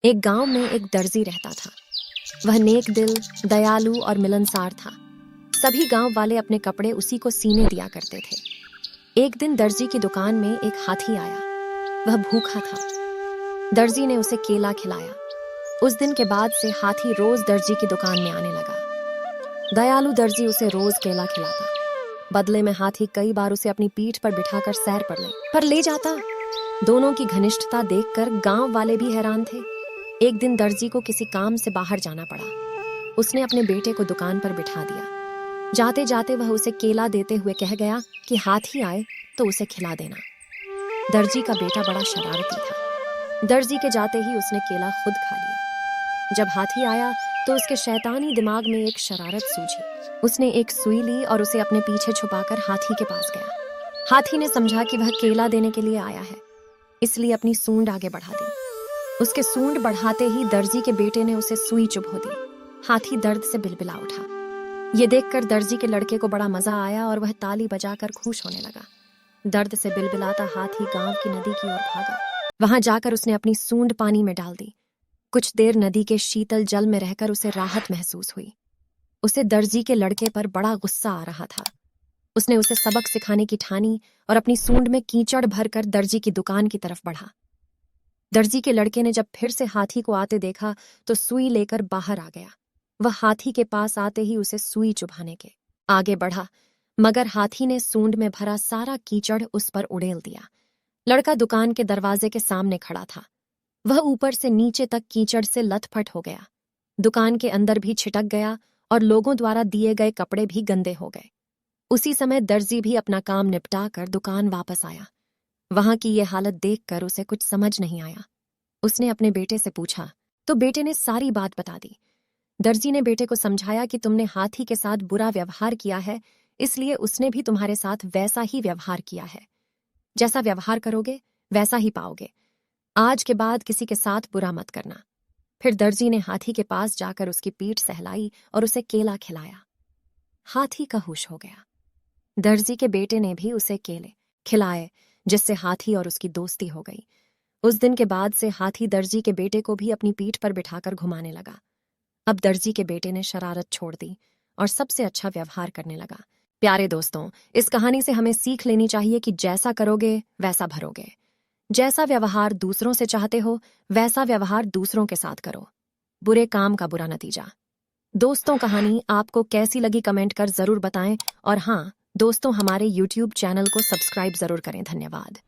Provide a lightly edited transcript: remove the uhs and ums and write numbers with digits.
एक गांव में एक दर्जी रहता था। वह नेक दिल, दयालु और मिलनसार था। सभी गांव वाले अपने कपड़े उसी को सीने दिया करते थे। एक दिन दर्जी की दुकान में एक हाथी आया। वह भूखा था। दर्जी ने उसे केला खिलाया। उस दिन के बाद से हाथी रोज दर्जी की दुकान में आने लगा। दयालु दर्जी उसे रोज केला खिलाता। बदले में हाथी कई बार उसे अपनी पीठ पर बिठाकर सैर पर ले जाता। दोनों की घनिष्ठता देखकर गांव वाले भी हैरान थे। एक दिन दर्जी को किसी काम से बाहर जाना पड़ा। उसने अपने बेटे को दुकान पर बिठा दिया। जाते जाते वह उसे केला देते हुए कह गया कि हाथी आए तो उसे खिला देना। दर्जी का बेटा बड़ा शरारती था। दर्जी के जाते ही उसने केला खुद खा लिया। जब हाथी आया तो उसके शैतानी दिमाग में एक शरारत सूझी। उसने एक सुई ली और उसे अपने पीछे छुपाकर हाथी के पास गया। हाथी ने समझा कि वह केला देने के लिए आया है, इसलिए अपनी सूंड आगे बढ़ा दी। उसके सूंड बढ़ाते ही दर्जी के बेटे ने उसे सुई चुभो दी। हाथी दर्द से बिलबिला उठा। ये देखकर दर्जी के लड़के को बड़ा मजा आया और वह ताली बजाकर खुश होने लगा। दर्द से बिलबिलाता हाथी गांव की नदी की ओर भागा। वहां जाकर उसने अपनी सूंड पानी में डाल दी। कुछ देर नदी के शीतल जल में रहकर उसे राहत महसूस हुई। उसे दर्जी के लड़के पर बड़ा गुस्सा आ रहा था। उसने उसे सबक सिखाने की ठानी और अपनी सूंड में कीचड़ भरकर दर्जी की दुकान की तरफ बढ़ा। दर्जी के लड़के ने जब फिर से हाथी को आते देखा तो सुई लेकर बाहर आ गया। वह हाथी के पास आते ही उसे सुई चुभाने के आगे बढ़ा, मगर हाथी ने सूंड में भरा सारा कीचड़ उस पर उड़ेल दिया। लड़का दुकान के दरवाजे के सामने खड़ा था। वह ऊपर से नीचे तक कीचड़ से लथपथ हो गया। दुकान के अंदर भी छिटक गया और लोगों द्वारा दिए गए कपड़े भी गंदे हो गए। उसी समय दर्जी भी अपना काम निपटा कर दुकान वापस आया। वहां की ये हालत देखकर उसे कुछ समझ नहीं आया। उसने अपने बेटे से पूछा तो बेटे ने सारी बात बता दी। दर्जी ने बेटे को समझाया कि तुमने हाथी के साथ बुरा व्यवहार किया है, इसलिए उसने भी तुम्हारे साथ वैसा ही व्यवहार किया है। जैसा व्यवहार करोगे वैसा ही पाओगे। आज के बाद किसी के साथ बुरा मत करना। फिर दर्जी ने हाथी के पास जाकर उसकी पीठ सहलाई और उसे केला खिलाया। हाथी का होश हो गया। दर्जी के बेटे ने भी उसे केले खिलाए, जिससे हाथी और उसकी दोस्ती हो गई। उस दिन के बाद से हाथी दर्जी के बेटे को भी अपनी पीठ पर बिठाकर घुमाने लगा। अब दर्जी के बेटे ने शरारत छोड़ दी और सबसे अच्छा व्यवहार करने लगा। प्यारे दोस्तों, इस कहानी से हमें सीख लेनी चाहिए कि जैसा करोगे वैसा भरोगे। जैसा व्यवहार दूसरों से चाहते हो वैसा व्यवहार दूसरों के साथ करो। बुरे काम का बुरा नतीजा। दोस्तों, कहानी आपको कैसी लगी कमेंट कर जरूर बताएं और हाँ दोस्तों, हमारे YouTube चैनल को सब्सक्राइब जरूर करें। धन्यवाद।